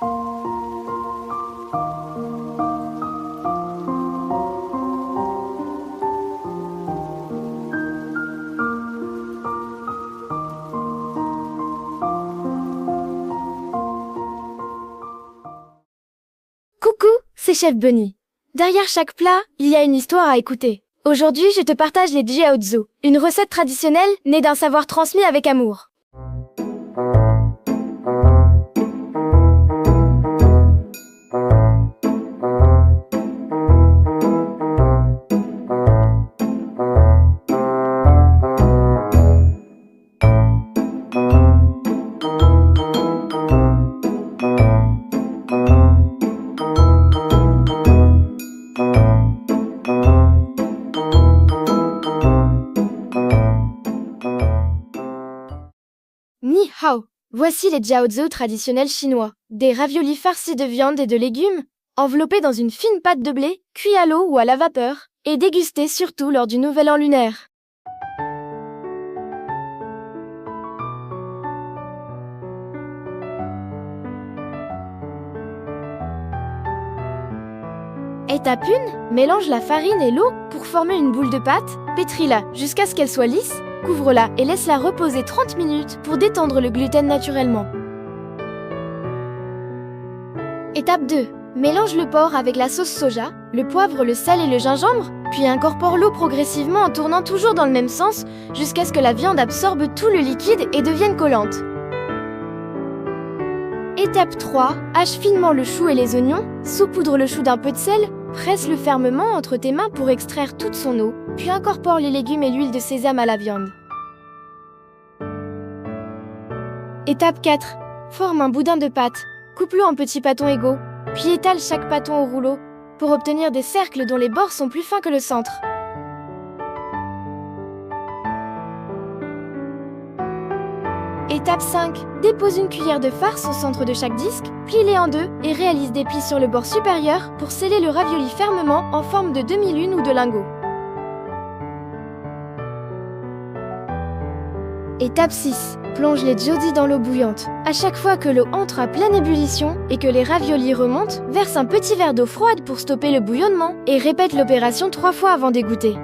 Coucou, c'est Chef Bunny. Derrière chaque plat, il y a une histoire à écouter. Aujourd'hui, je te partage les jiaozi, une recette traditionnelle née d'un savoir transmis avec amour. Ni hao. Voici les jiaozi traditionnels chinois. Des raviolis farcis de viande et de légumes, enveloppés dans une fine pâte de blé, cuits à l'eau ou à la vapeur, et dégustés surtout lors du Nouvel An lunaire. Étape 1, mélange la farine et l'eau pour former une boule de pâte, pétris-la jusqu'à ce qu'elle soit lisse, couvre-la et laisse-la reposer 30 minutes pour détendre le gluten naturellement. Étape 2, mélange le porc avec la sauce soja, le poivre, le sel et le gingembre, puis incorpore l'eau progressivement en tournant toujours dans le même sens jusqu'à ce que la viande absorbe tout le liquide et devienne collante. Étape 3, hache finement le chou et les oignons, saupoudre le chou d'un peu de sel, presse-le fermement entre tes mains pour extraire toute son eau, puis incorpore les légumes et l'huile de sésame à la viande. Étape 4, forme un boudin de pâte, coupe-le en petits pâtons égaux, puis étale chaque pâton au rouleau pour obtenir des cercles dont les bords sont plus fins que le centre. Étape 5, dépose une cuillère de farce au centre de chaque disque, plie-les en deux et réalise des plis sur le bord supérieur pour sceller le ravioli fermement en forme de demi-lune ou de lingot. Étape 6, plonge les jiaozi dans l'eau bouillante. À chaque fois que l'eau entre à pleine ébullition et que les raviolis remontent, verse un petit verre d'eau froide pour stopper le bouillonnement et répète l'opération 3 fois avant d'égoutter.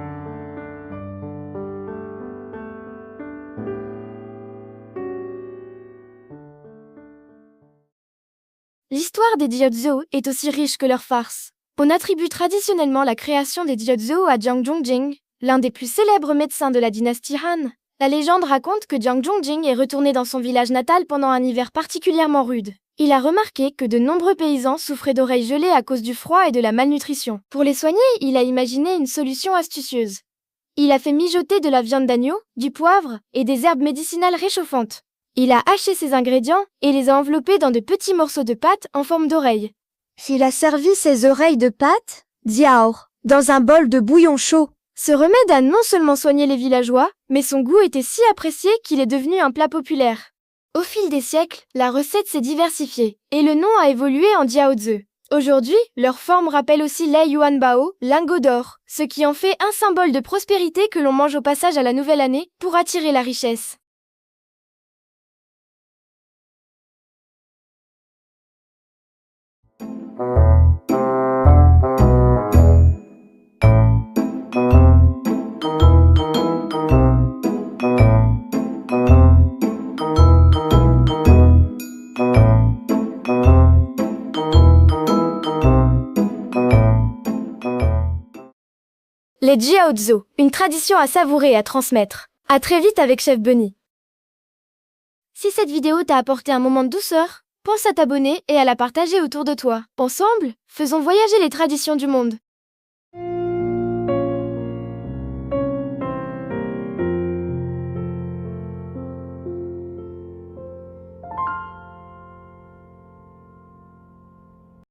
L'histoire des jiaozi est aussi riche que leur farce. On attribue traditionnellement la création des jiaozi à Jiang Zhongjing, l'un des plus célèbres médecins de la dynastie Han. La légende raconte que Jiang Zhongjing est retourné dans son village natal pendant un hiver particulièrement rude. Il a remarqué que de nombreux paysans souffraient d'oreilles gelées à cause du froid et de la malnutrition. Pour les soigner, il a imaginé une solution astucieuse. Il a fait mijoter de la viande d'agneau, du poivre et des herbes médicinales réchauffantes. Il a haché ces ingrédients et les a enveloppés dans de petits morceaux de pâte en forme d'oreilles. Il a servi ses oreilles de pâte, diao, dans un bol de bouillon chaud. Ce remède a non seulement soigné les villageois, mais son goût était si apprécié qu'il est devenu un plat populaire. Au fil des siècles, la recette s'est diversifiée et le nom a évolué en jiaozi. Aujourd'hui, leur forme rappelle aussi l'ai yuan bao, lingot d'or, ce qui en fait un symbole de prospérité que l'on mange au passage à la nouvelle année pour attirer la richesse. Les jiaozi, une tradition à savourer et à transmettre. À très vite avec Chef Bunny. Si cette vidéo t'a apporté un moment de douceur, pense à t'abonner et à la partager autour de toi. Ensemble, faisons voyager les traditions du monde.